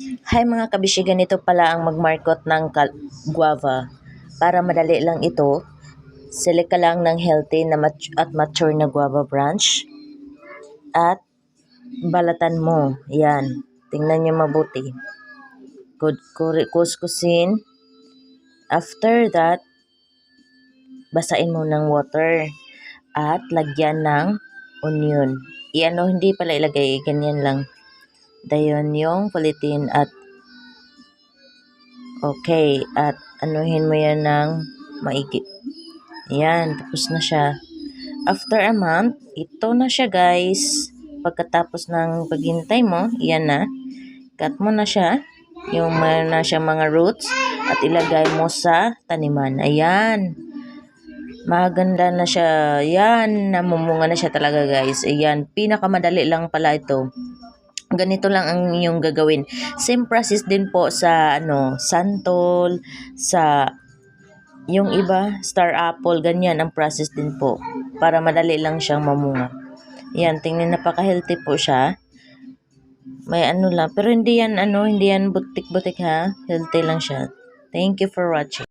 Hi mga kabishi, ganito pala ang magmarkot ng guava. Para madali lang ito, select ka lang ng healthy na at mature na guava branch at balatan mo. Yan, tingnan nyo mabuti. Kuskusin. After that, basain mo ng water at lagyan ng onion. Hindi pala ilagay, ganyan lang. Dayon yung kulitin at okay, at anuhin mo yan ng maigi. Ayan, tapos na siya. After a month, ito na siya guys. Pagkatapos ng paghintay mo, yan na. Cut mo na siya. Yung mayroon na siya mga roots. At ilagay mo sa taniman. Ayan. Maganda na siya. Yan, namumunga na siya talaga guys. Ayan, pinakamadali lang pala ito. Ganito lang ang inyong gagawin. Same process din po sa santol, sa yung iba, star apple, ganyan ang process din po. Para madali lang siyang mamunga. Yan, tingnan, napaka-healthy po siya. May lang, pero hindi yan butik-butik ha. Healthy lang siya. Thank you for watching.